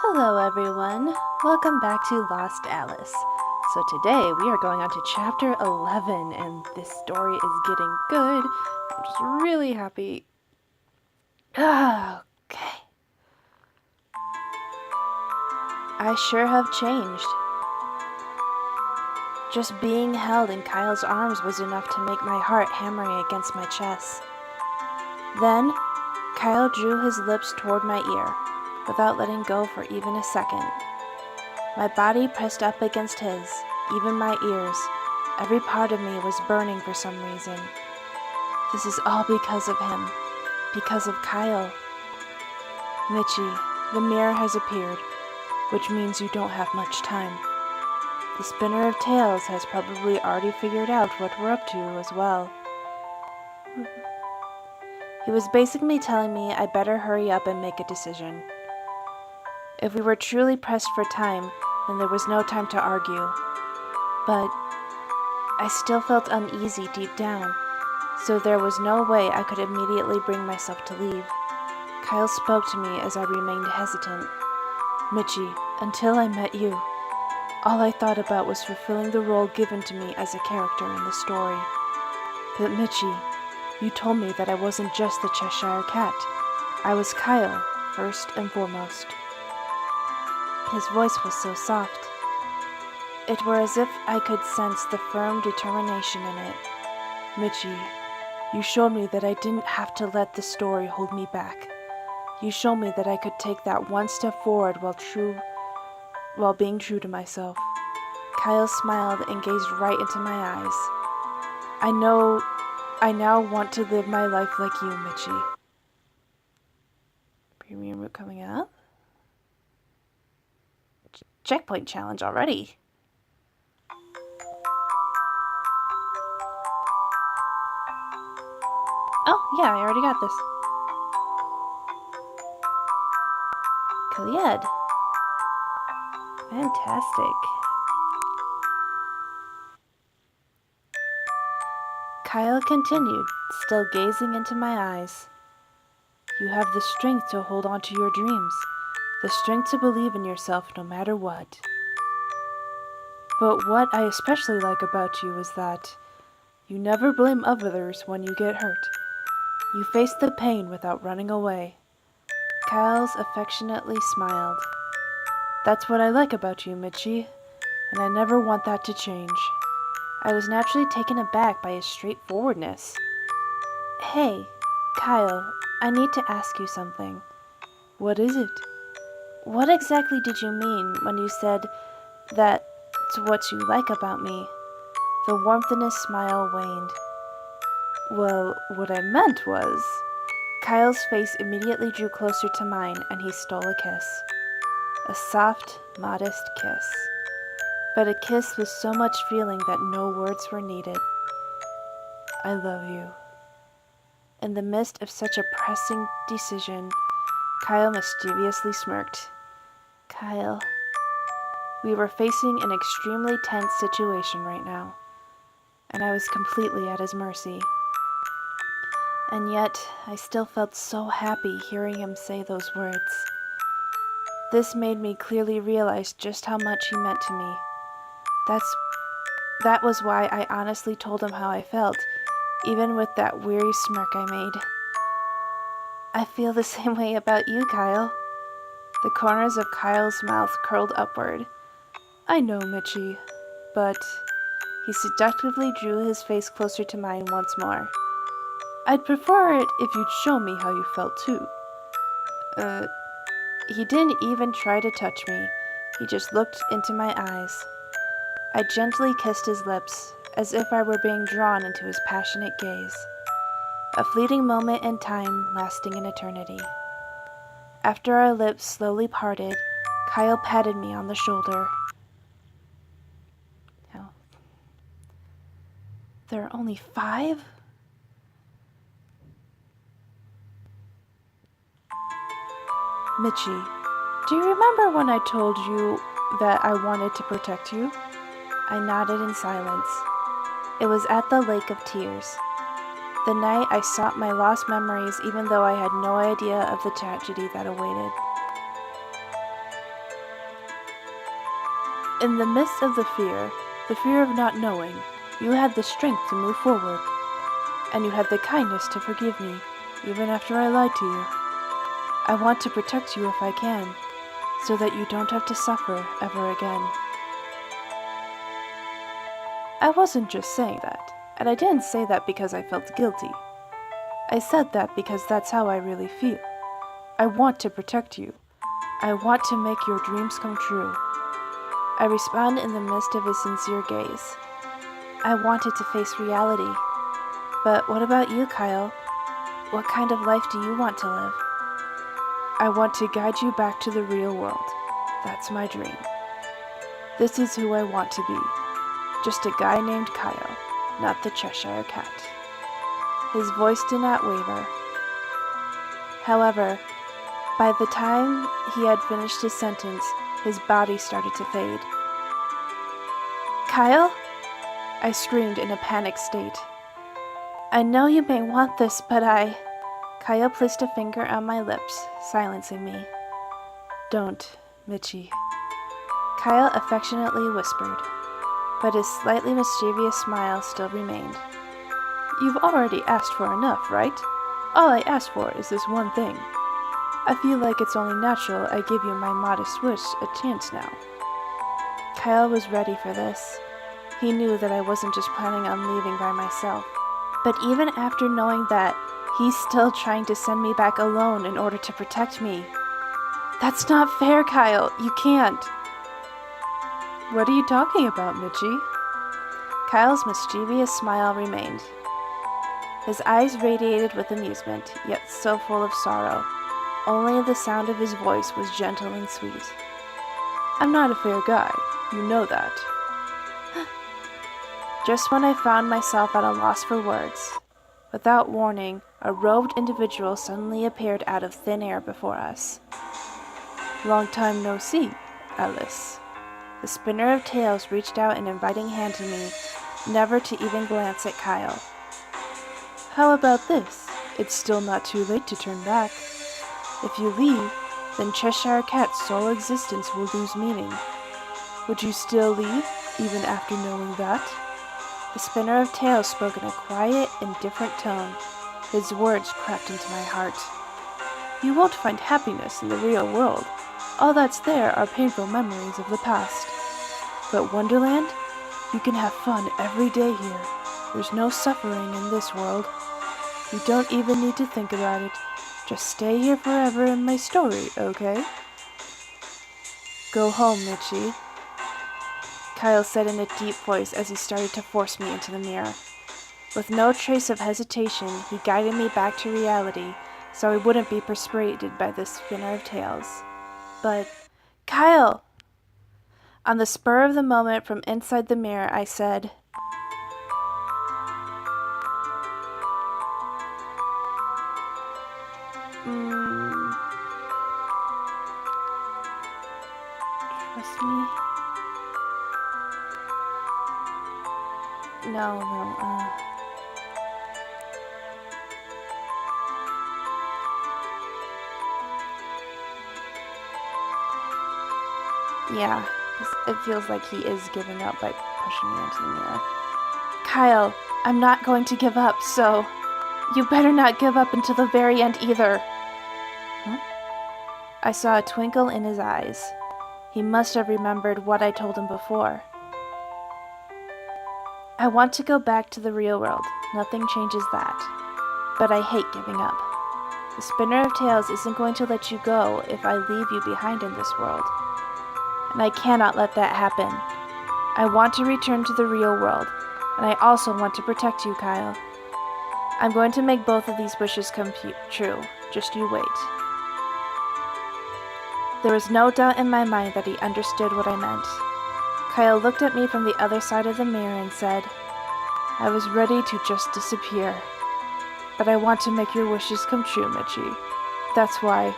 Hello everyone, welcome back to Lost Alice. So today we are going on to chapter 11 and this story is getting good. I'm just really happy. Okay. I sure have changed. Just being held in Kyle's arms was enough to make my heart hammering against my chest. Then, Kyle drew his lips toward my ear, without letting go for even a second. My body pressed up against his, even my ears. Every part of me was burning for some reason. This is all because of him. Because of Kyle. Mitchie, the mirror has appeared, which means you don't have much time. The spinner of tales has probably already figured out what we're up to as well. He was basically telling me I better hurry up and make a decision. If we were truly pressed for time, then there was no time to argue. But I still felt uneasy deep down, so there was no way I could immediately bring myself to leave. Kyle spoke to me as I remained hesitant. Mitchie, until I met you, all I thought about was fulfilling the role given to me as a character in the story. But Mitchie, you told me that I wasn't just the Cheshire Cat. I was Kyle, first and foremost. His voice was so soft. It were as if I could sense the firm determination in it. Mitchie, you showed me that I didn't have to let the story hold me back. You showed me that I could take that one step forward while being true to myself. Kyle smiled and gazed right into my eyes. I now want to live my life like you, Mitchie. Premium route coming up. Checkpoint challenge already. Oh, yeah, I already got this. Kalied. Fantastic. Kyle continued, still gazing into my eyes. You have the strength to hold on to your dreams, the strength to believe in yourself no matter what. But what I especially like about you is that you never blame others when you get hurt. You face the pain without running away. Kyle's affectionately smiled. That's what I like about you, Mitchie, and I never want that to change. I was naturally taken aback by his straightforwardness. Hey, Kyle, I need to ask you something. What is it? What exactly did you mean when you said that's what you like about me? The warmth in his smile waned. Well, what I meant was... Kyle's face immediately drew closer to mine and he stole a kiss. A soft, modest kiss. But a kiss with so much feeling that no words were needed. I love you. In the midst of such a pressing decision, Kyle mischievously smirked. Kyle, we were facing an extremely tense situation right now, and I was completely at his mercy. And yet, I still felt so happy hearing him say those words. This made me clearly realize just how much he meant to me. That was why I honestly told him how I felt, even with that weary smirk I made. I feel the same way about you, Kyle. The corners of Kyle's mouth curled upward. I know, Mitchie, but... He seductively drew his face closer to mine once more. I'd prefer it if you'd show me how you felt too. He didn't even try to touch me. He just looked into my eyes. I gently kissed his lips, as if I were being drawn into his passionate gaze. A fleeting moment in time lasting an eternity. After our lips slowly parted, Kyle patted me on the shoulder. Oh. There are only 5? Mitchie, do you remember when I told you that I wanted to protect you? I nodded in silence. It was at the Lake of Tears. The night I sought my lost memories even though I had no idea of the tragedy that awaited. In the midst of the fear of not knowing, you had the strength to move forward, and you had the kindness to forgive me, even after I lied to you. I want to protect you if I can, so that you don't have to suffer ever again. I wasn't just saying that, and I didn't say that because I felt guilty. I said that because that's how I really feel. I want to protect you. I want to make your dreams come true. I respond in the midst of his sincere gaze. I wanted to face reality. But what about you, Kyle? What kind of life do you want to live? I want to guide you back to the real world. That's my dream. This is who I want to be. Just a guy named Kyle, not the Cheshire Cat. His voice did not waver. However, by the time he had finished his sentence, his body started to fade. Kyle? I screamed in a panicked state. I know you may want this, but Kyle placed a finger on my lips, silencing me. Don't, Mitchie. Kyle affectionately whispered, but his slightly mischievous smile still remained. You've already asked for enough, right? All I ask for is this one thing. I feel like it's only natural I give you my modest wish a chance now. Kyle was ready for this. He knew that I wasn't just planning on leaving by myself. But even after knowing that, he's still trying to send me back alone in order to protect me. That's not fair, Kyle. You can't. What are you talking about, Mitchie? Kyle's mischievous smile remained. His eyes radiated with amusement, yet so full of sorrow. Only the sound of his voice was gentle and sweet. I'm not a fair guy. You know that. Just when I found myself at a loss for words, without warning, a robed individual suddenly appeared out of thin air before us. Long time no see, Alice. The spinner of tales reached out an inviting hand to me, never to even glance at Kyle. How about this? It's still not too late to turn back. If you leave, then Cheshire Cat's sole existence will lose meaning. Would you still leave, even after knowing that? The spinner of tales spoke in a quiet, indifferent tone. His words crept into my heart. You won't find happiness in the real world. All that's there are painful memories of the past. But Wonderland? You can have fun every day here. There's no suffering in this world. You don't even need to think about it. Just stay here forever in my story, okay? Go home, Mitchie, Kyle said in a deep voice as he started to force me into the mirror. With no trace of hesitation, he guided me back to reality so I wouldn't be persuaded by this spinner of tales. But, Kyle! On the spur of the moment from inside the mirror, I said, Trust me? No. Yeah, it feels like he is giving up by pushing me into the mirror. Kyle, I'm not going to give up, so you better not give up until the very end either. Huh? I saw a twinkle in his eyes. He must have remembered what I told him before. I want to go back to the real world. Nothing changes that. But I hate giving up. The spinner of tales isn't going to let you go if I leave you behind in this world. And I cannot let that happen. I want to return to the real world, and I also want to protect you, Kyle. I'm going to make both of these wishes come true. Just you wait. There was no doubt in my mind that he understood what I meant. Kyle looked at me from the other side of the mirror and said, I was ready to just disappear. But I want to make your wishes come true, Mitchie. That's why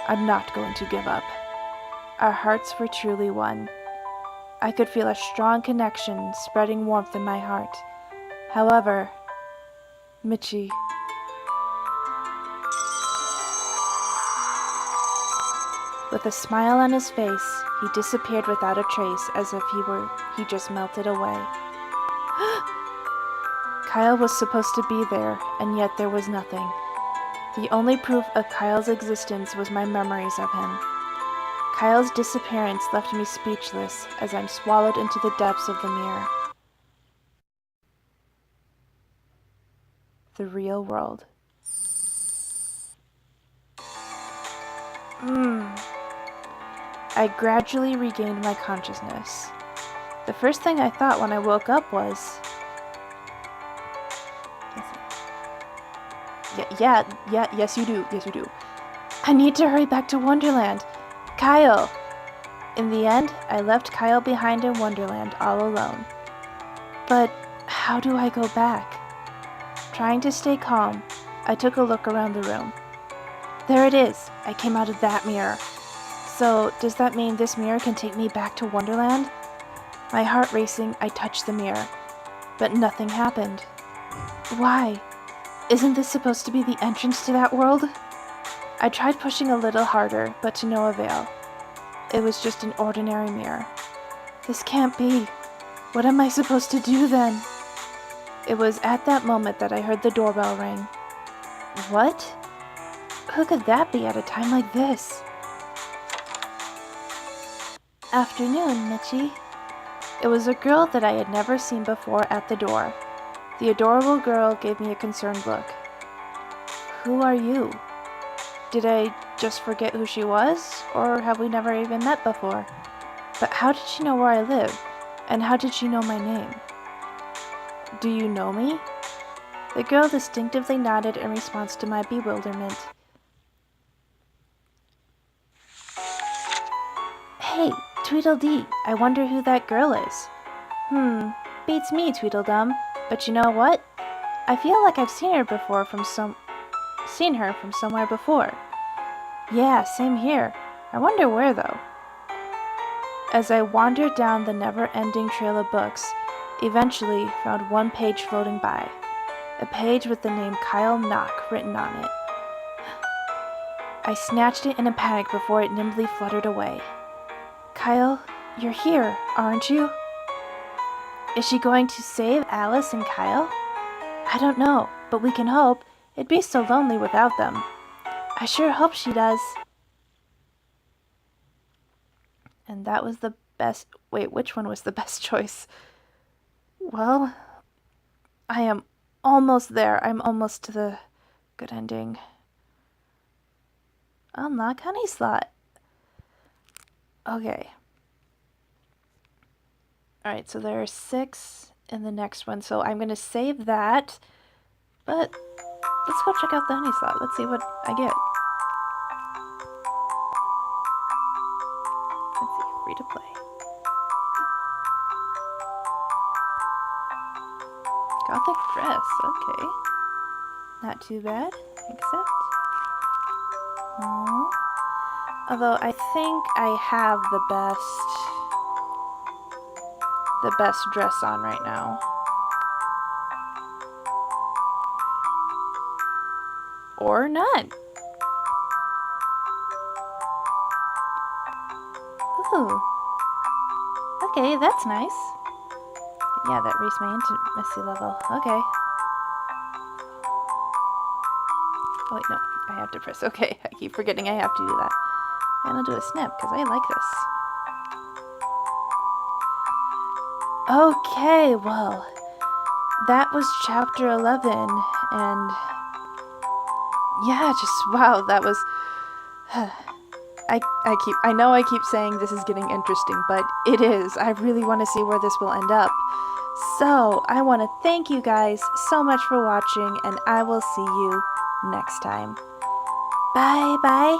I'm not going to give up. Our hearts were truly one. I could feel a strong connection spreading warmth in my heart. However, Mitchie, With a smile on his face, he disappeared without a trace, as if he just melted away. Kyle was supposed to be there, and yet there was nothing. The only proof of Kyle's existence was my memories of him. Kyle's disappearance left me speechless as I'm swallowed into the depths of the mirror. The real world. I gradually regained my consciousness. The first thing I thought when I woke up was... Yes you do. I need to hurry back to Wonderland. Kyle! In the end, I left Kyle behind in Wonderland all alone. But how do I go back? Trying to stay calm, I took a look around the room. There it is! I came out of that mirror. So, does that mean this mirror can take me back to Wonderland? My heart racing, I touched the mirror. But nothing happened. Why? Isn't this supposed to be the entrance to that world? I tried pushing a little harder, but to no avail. It was just an ordinary mirror. This can't be. What am I supposed to do then? It was at that moment that I heard the doorbell ring. What? Who could that be at a time like this? Afternoon, Mitchie. It was a girl that I had never seen before at the door. The adorable girl gave me a concerned look. Who are you? Did I just forget who she was, or have we never even met before? But how did she know where I live, and how did she know my name? Do you know me? The girl distinctively nodded in response to my bewilderment. Hey, Tweedledee, I wonder who that girl is. Beats me, Tweedledum. But you know what? I feel like I've seen her from somewhere before. Yeah, same here. I wonder where though. As I wandered down the never-ending trail of books, eventually found one page floating by. A page with the name Kyle Knock written on it. I snatched it in a panic before it nimbly fluttered away. Kyle, you're here, aren't you? Is she going to save Alice and Kyle? I don't know, but we can hope. It'd be so lonely without them. I sure hope she does. And that was the best... Wait, which one was the best choice? Well, I am almost there. I'm almost to the good ending. Unlock Honey Slot. Okay. Alright, so there are 6 in the next one, so I'm going to save that. But let's go check out the Honey Slot. Let's see what I get. Let's see, free to play. Gothic dress, okay. Not too bad, except... Although I think I have the best dress on right now. Or not. Ooh. Okay, that's nice. Yeah, that raised my intimacy level. Okay. Oh wait, no. I have to press. Okay, I keep forgetting I have to do that. And I'll do a snip, because I like this. Okay, well, that was chapter 11, and yeah, just, wow, that was, I know I keep saying this is getting interesting, but it is. I really want to see where this will end up. So, I want to thank you guys so much for watching, and I will see you next time. Bye, bye.